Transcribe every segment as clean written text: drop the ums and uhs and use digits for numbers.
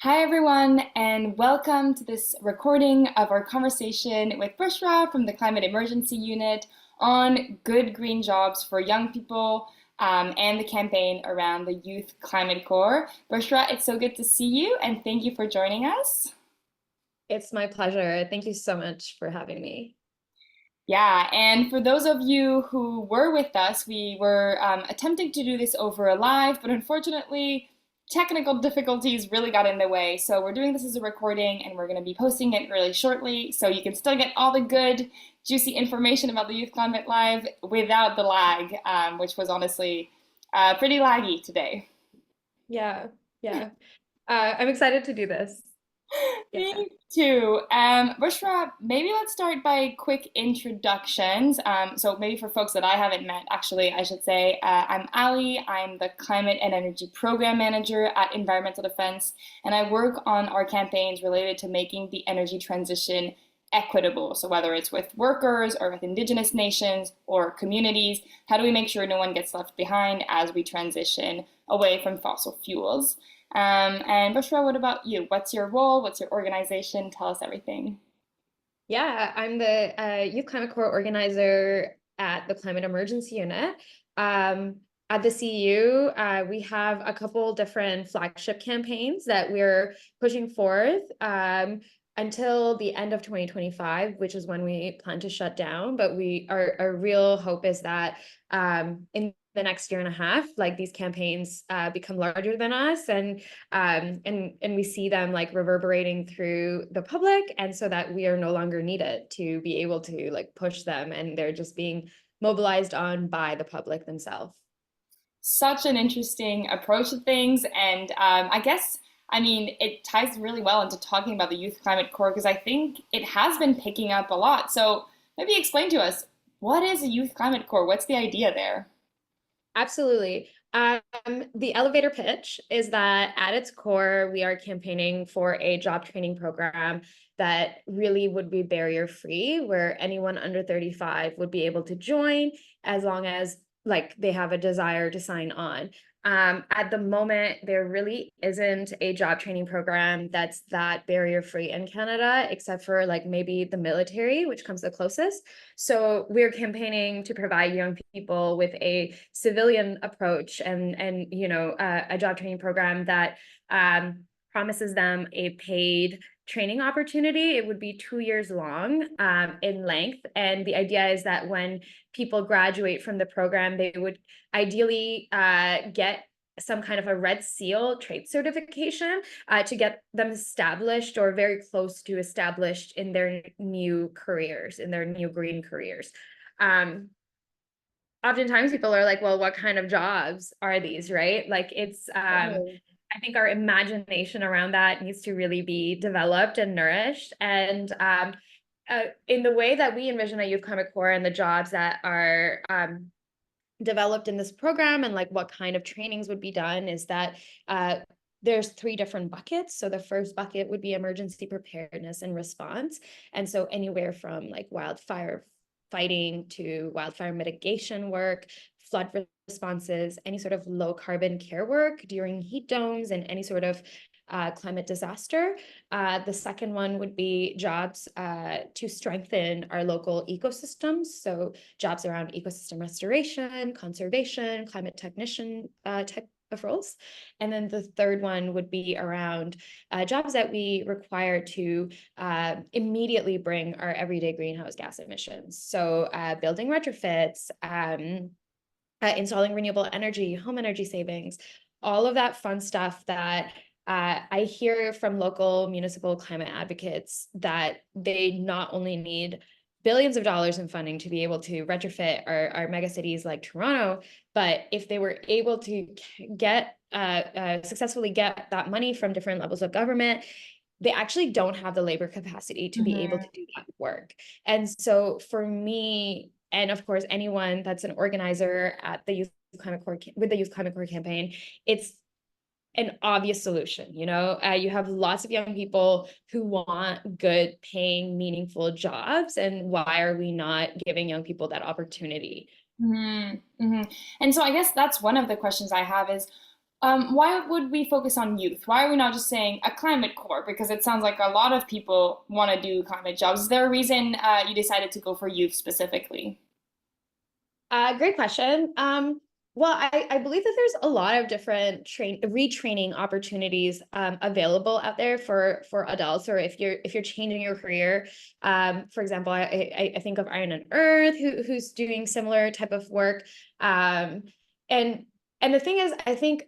Hi, everyone, and welcome to this recording of our conversation with Bushra from the Climate Emergency Unit on good green jobs for young people and the campaign around the Youth Climate Corps. Bushra, it's so good to see you, and thank you for joining us. It's my pleasure. Thank you so much for having me. Yeah, and for those of you who were with us, we were attempting to do this over a live, but unfortunately, technical difficulties really got in the way. So we're doing this as a recording, and we're going to be posting it really shortly, so you can still get all the good, juicy information about the Youth Climate Live without the lag, which was honestly pretty laggy today. Yeah, yeah. I'm excited to do this. Yeah. Me too. Bushra, maybe let's start by quick introductions. So maybe for folks that I haven't met, actually, I should say, I'm Ali. I'm the Climate and Energy Program Manager at Environmental Defense, and I work on our campaigns related to making the energy transition equitable. So whether it's with workers or with indigenous nations or communities, how do we make sure no one gets left behind as we transition away from fossil fuels? And Bushra, what about you? What's your role? What's your organization? Tell us everything. Yeah, I'm the Youth Climate Corps organizer at the Climate Emergency Unit. At the CU, we have a couple different flagship campaigns that we're pushing forth until the end of 2025, which is when we plan to shut down. But our real hope is that in the next year and a half, like these campaigns become larger than us, and we see them like reverberating through the public, and so that we are no longer needed to be able to like push them, and they're just being mobilized on by the public themselves. Such an interesting approach to things, and I guess I mean it ties really well into talking about the Youth Climate Corps because I think it has been picking up a lot. So maybe explain to us what is a Youth Climate Corps? What's the idea there? Absolutely. The elevator pitch is that at its core, we are campaigning for a job training program that really would be barrier free, where anyone under 35 would be able to join as long as like they have a desire to sign on. At the moment, there really isn't a job training program that's that barrier free in Canada, except for like maybe the military, which comes the closest. So we're campaigning to provide young people with a civilian approach and a job training program that promises them a paid training opportunity. It would be 2 years long in length, and the idea is that when people graduate from the program, they would ideally get some kind of a red seal trade certification to get them established or very close to established in their new careers, in their new green careers. Um, Oftentimes people are like, well, what kind of jobs are these, right? Like it's I think our imagination around that needs to really be developed and nourished. And in the way that we envision a youth climate corps and the jobs that are developed in this program and like what kind of trainings would be done is that there's three different buckets. So the first bucket would be emergency preparedness and response. And so anywhere from like wildfire fighting to wildfire mitigation work, flood responses, any sort of low carbon care work during heat domes and any sort of climate disaster. The second one would be jobs to strengthen our local ecosystems. So jobs around ecosystem restoration, conservation, climate technician type of roles. And then the third one would be around jobs that we require to immediately bring our everyday greenhouse gas emissions. So building retrofits, installing renewable energy, home energy savings, all of that fun stuff that I hear from local municipal climate advocates that they not only need billions of dollars in funding to be able to retrofit our mega cities like Toronto, but if they were able to get successfully get that money from different levels of government, they actually don't have the labor capacity to be able to Mhm. do that work. And so for me, and of course, anyone that's an organizer at the Youth Climate Corps with the Youth Climate Corps campaign, it's an obvious solution. You have lots of young people who want good paying meaningful jobs, and why are we not giving young people that opportunity? And so I guess that's one of the questions I have is Why would we focus on youth? Why are we not just saying a climate core? Because it sounds like a lot of people want to do climate jobs. Is there a reason you decided to go for youth specifically? Great question. Well, I believe that there's a lot of different retraining opportunities available out there for adults, or if you're changing your career. For example, I think of Iron and Earth, who's doing similar type of work. And and the thing is, I think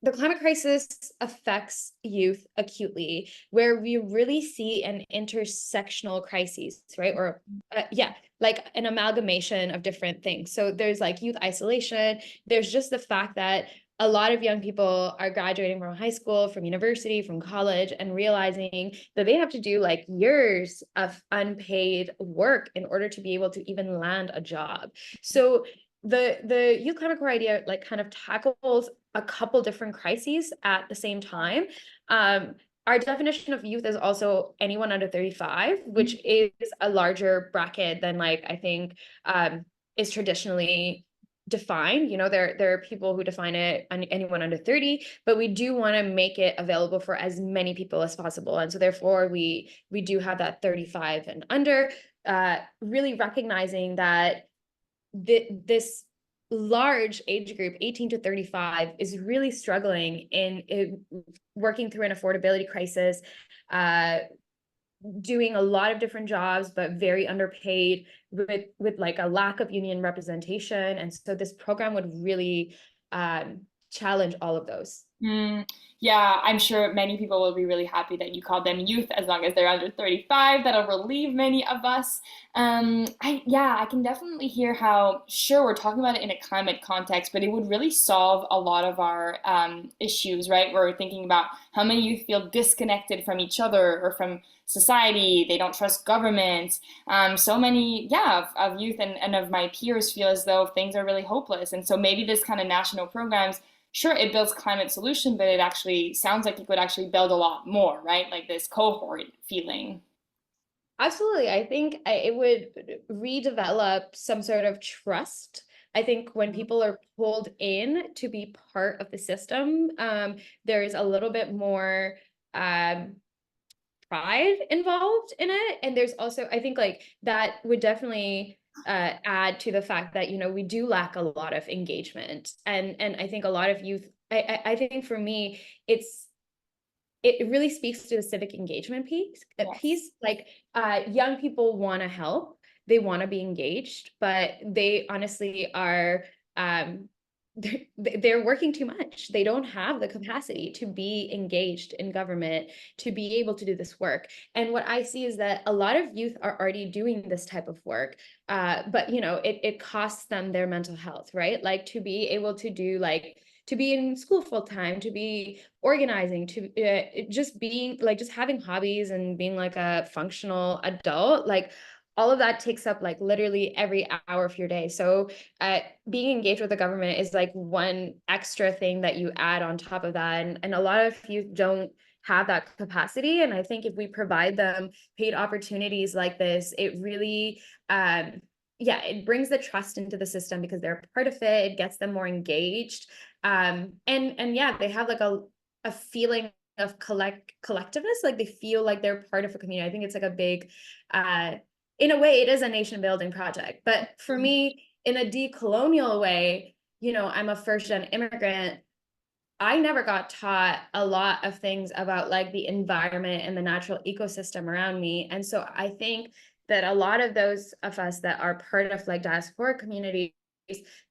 the climate crisis affects youth acutely, where we really see an intersectional crisis, right? Or, yeah, like an amalgamation of different things. So there's like youth isolation. There's just the fact that a lot of young people are graduating from high school, from university, from college, and realizing that they have to do like years of unpaid work in order to be able to even land a job. So the youth climate core idea like kind of tackles a couple different crises at the same time. Our definition of youth is also anyone under 35, which is a larger bracket than like I think is traditionally defined. You know, there are people who define it anyone under 30, but we do want to make it available for as many people as possible. And so therefore we do have that 35 and under, really recognizing that this large age group, 18 to 35, is really struggling in working through an affordability crisis, doing a lot of different jobs, but very underpaid, with like a lack of union representation. And so this program would really challenge all of those. Mm, yeah, I'm sure many people will be really happy that you called them youth as long as they're under 35. That'll relieve many of us. Yeah, I can definitely hear how, sure, we're talking about it in a climate context, but it would really solve a lot of our issues, right? We're thinking about how many youth feel disconnected from each other or from society. They don't trust government. So many, yeah, of youth and of my peers feel as though things are really hopeless. And so maybe this kind of national programs, sure, it builds climate solution, but it actually sounds like it could actually build a lot more, right? Like this cohort feeling. Absolutely. I think it would redevelop some sort of trust. I think when people are pulled in to be part of the system, there's a little bit more um, pride involved in it. And there's also, I think like that would definitely add to the fact that, you know, we do lack a lot of engagement. And I think a lot of youth, I think for me, it really speaks to the civic engagement Yes. like young people want to help, they want to be engaged, but they honestly are um they're working too much. They don't have the capacity to be engaged in government, to be able to do this work. And what I see is that a lot of youth are already doing this type of work, but you know, it costs them their mental health, right? Like to be able to do like to be in school full time, to be organizing, to just being like just having hobbies and being like a functional adult, like all of that takes up like literally every hour of your day. So being engaged with the government is like one extra thing that you add on top of that. And a lot of youth don't have that capacity. And I think if we provide them paid opportunities like this, it really, yeah, it brings the trust into the system because they're a part of it. It gets them more engaged. And yeah, they have like a feeling of collectiveness, like they feel like they're part of a community. I think it's like a big, in a way, it is a nation building project. But for me, in a decolonial way, you know, I'm a first gen immigrant. I never got taught a lot of things about like the environment and the natural ecosystem around me. And so I think that a lot of those of us that are part of like diaspora communities,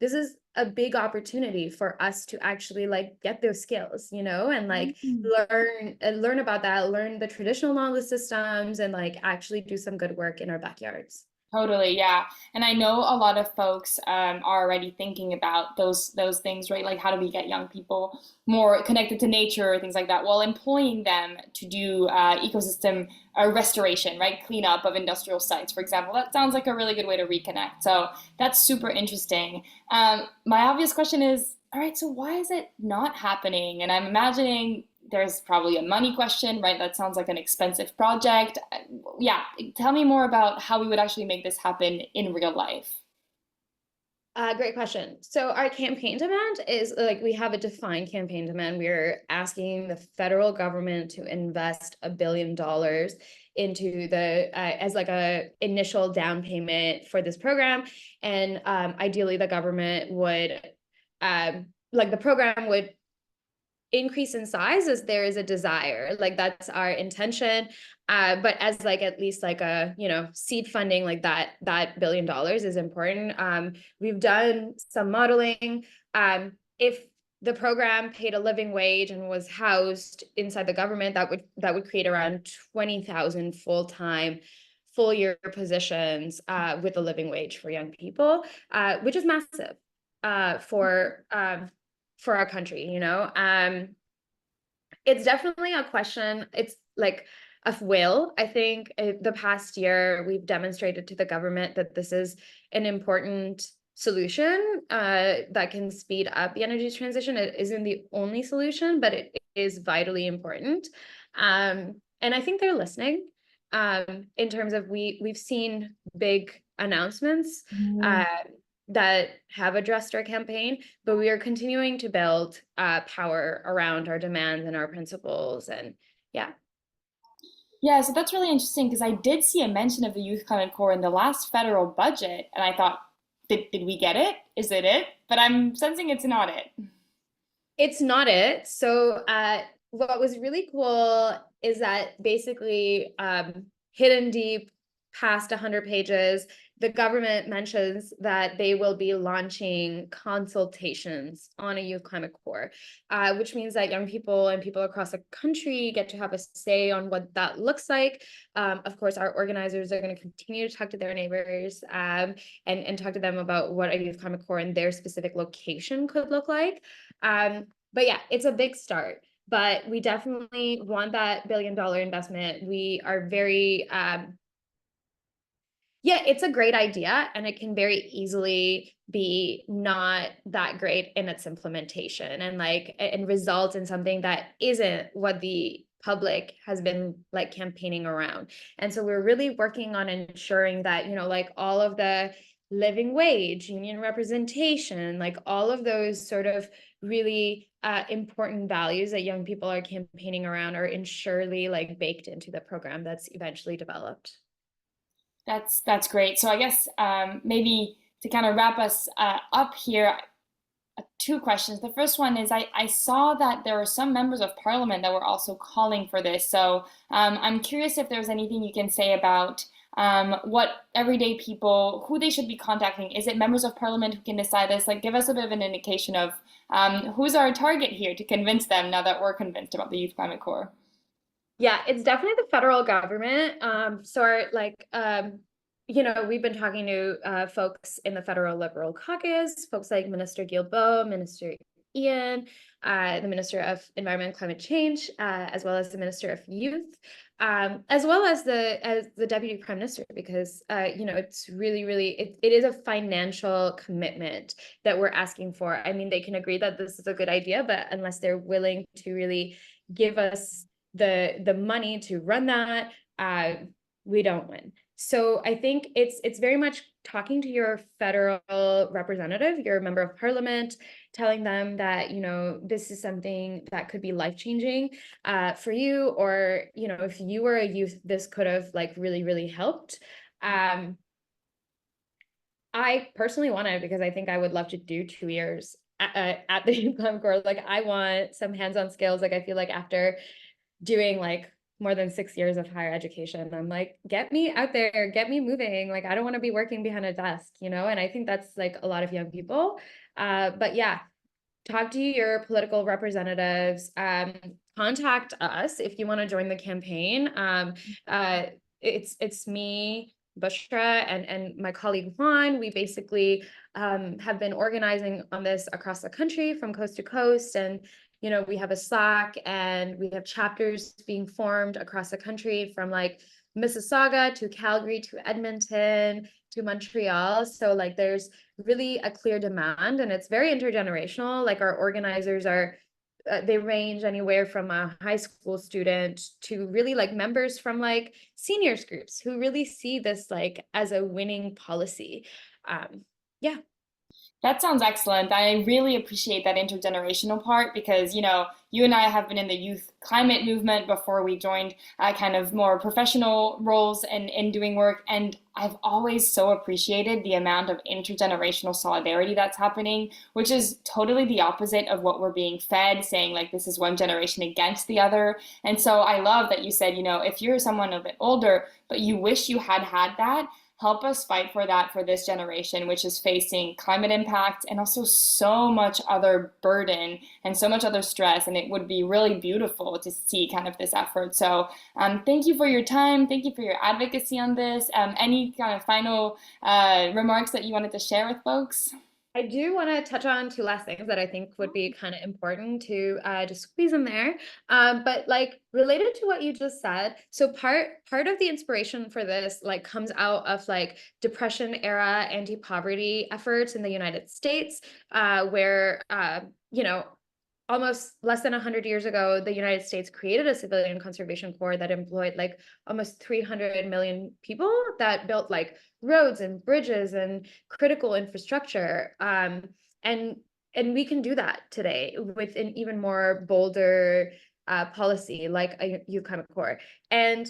this is a big opportunity for us to actually like get those skills, you know, and like learn about that, learn the traditional knowledge systems, and like actually do some good work in our backyards. Totally, yeah. And I know a lot of folks are already thinking about those things, right? Like how do we get young people more connected to nature, things like that, while employing them to do ecosystem restoration, right? Cleanup of industrial sites, for example. That sounds like a really good way to reconnect. So that's super interesting. My obvious question is, all right, so why is it not happening? And I'm imagining there's probably a money question, right? That sounds like an expensive project. Yeah, tell me more about how we would actually make this happen in real life. Great question. So our campaign demand is like we have a defined campaign demand. We're asking the federal government to invest $1 billion into the as like a initial down payment for this program, and ideally the government would like the program would increase in size as there is a desire, like that's our intention, but as like at least like a seed funding, like that $1 billion is important. We've done some modeling. If the program paid a living wage and was housed inside the government, that would create around 20,000 full-time full year positions with a living wage for young people, which is massive for our country, it's definitely a question. It's like of will. I think the past year we've demonstrated to the government that this is an important solution that can speed up the energy transition. It isn't the only solution, but it is vitally important. And I think they're listening. In terms of we've seen big announcements that have addressed our campaign, but we are continuing to build power around our demands and our principles. And yeah. Yeah, so that's really interesting because I did see a mention of the Youth Climate Corps in the last federal budget, and I thought, did we get it? Is it it? But I'm sensing it's not it. It's not it. So what was really cool is that basically hidden deep past 100 pages, the government mentions that they will be launching consultations on a youth climate core, which means that young people and people across the country get to have a say on what that looks like. Of course, our organizers are going to continue to talk to their neighbors and talk to them about what a youth climate core in their specific location could look like. But yeah, it's a big start. But we definitely want that $1 billion investment. We are very yeah, it's a great idea, and it can very easily be not that great in its implementation and result in something that isn't what the public has been like campaigning around. And so we're really working on ensuring that, like all of the living wage, union representation, like all of those sort of really important values that young people are campaigning around are surely like baked into the program that's eventually developed. That's great. So I guess maybe to kind of wrap us up here, two questions. The first one is I saw that there were some members of parliament that were also calling for this. So I'm curious if there's anything you can say about what everyday people, who they should be contacting. Is it members of parliament who can decide this? Like, give us a bit of an indication of who's our target here to convince them now that we're convinced about the Youth Climate Corps. Yeah, it's definitely the federal government. We've been talking to folks in the federal Liberal caucus, folks like Minister Guilbeault, Minister Ian, the Minister of Environment and Climate Change, as well as the Minister of Youth, as well as the Deputy Prime Minister, because it's really it is a financial commitment that we're asking for. I mean, they can agree that this is a good idea, but unless they're willing to really give us the money to run that, we don't win. So I think it's very much talking to your federal representative, your member of parliament, telling them that this is something that could be life-changing for you, or if you were a youth, this could have like really helped. I personally want it because I think I would love to do 2 years at the Youth Climate Corps. Like, I want some hands-on skills. Like, I feel like after doing like more than 6 years of higher education, I'm like, get me out there, get me moving. Like, I don't want to be working behind a desk, and I think that's like a lot of young people. But yeah, talk to your political representatives, contact us if you want to join the campaign. It's me, Bushra, and my colleague Juan. We basically have been organizing on this across the country from coast to coast, and we have a Slack, and we have chapters being formed across the country from like Mississauga to Calgary to Edmonton to Montreal. So like there's really a clear demand, and it's very intergenerational. Like, our organizers are they range anywhere from a high school student to really like members from like seniors groups who really see this like as a winning policy. Yeah. That sounds excellent. I really appreciate that intergenerational part because, you and I have been in the youth climate movement before we joined kind of more professional roles and in doing work. And I've always so appreciated the amount of intergenerational solidarity that's happening, which is totally the opposite of what we're being fed, saying like this is one generation against the other. And so I love that you said, if you're someone a bit older, but you wish you had had that, help us fight for that for this generation, which is facing climate impact and also so much other burden and so much other stress. And it would be really beautiful to see kind of this effort. So thank you for your time. Thank you for your advocacy on this. Any kind of final remarks that you wanted to share with folks? I do want to touch on two last things that I think would be kind of important to just squeeze in there. But like related to what you just said, so part of the inspiration for this like comes out of like Depression era anti-poverty efforts in the United States, where you know almost less than 100 years ago, the United States created a civilian conservation corps that employed like almost 300 million people that built like roads and bridges and critical infrastructure. And and we can do that today with an even more bolder policy like a youth climate corps. And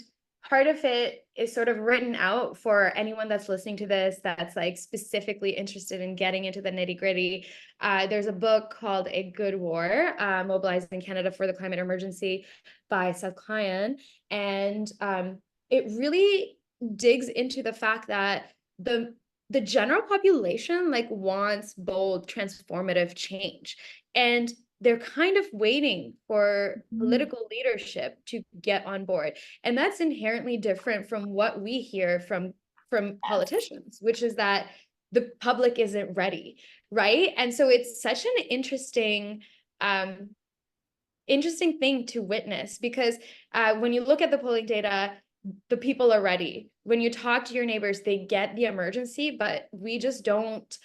part of it is sort of written out for anyone that's listening to this that's like specifically interested in getting into the nitty gritty. There's a book called A Good War, Mobilizing Canada for the Climate Emergency by Seth Klein. And it really digs into the fact that the general population like wants bold transformative change, and they're kind of waiting for political leadership to get on board. And that's inherently different from what we hear from politicians, which is that the public isn't ready, right? And so it's such an interesting thing to witness, because when you look at the polling data, the people are ready. When you talk to your neighbors, they get the emergency, but we just don't,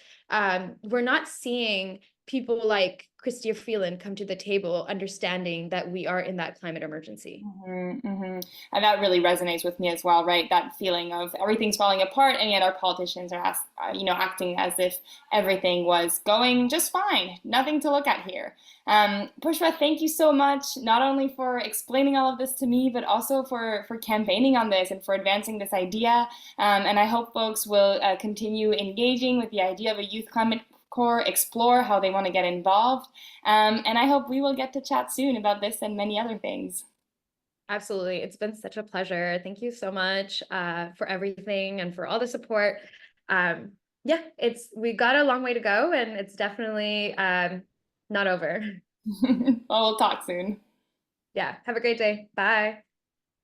we're not seeing people like Chrystia Freeland come to the table understanding that we are in that climate emergency. And that really resonates with me as well, right? That feeling of everything's falling apart, and yet our politicians are, acting as if everything was going just fine. Nothing to look at here. Bushra, thank you so much, not only for explaining all of this to me, but also for campaigning on this and for advancing this idea. And I hope folks will continue engaging with the idea of a youth climate corps, explore how they want to get involved. And I hope we will get to chat soon about this and many other things. Absolutely. It's been such a pleasure. Thank you so much for everything and for all the support. Yeah, we got a long way to go, and it's definitely not over. Well, we'll talk soon. Yeah, have a great day. Bye.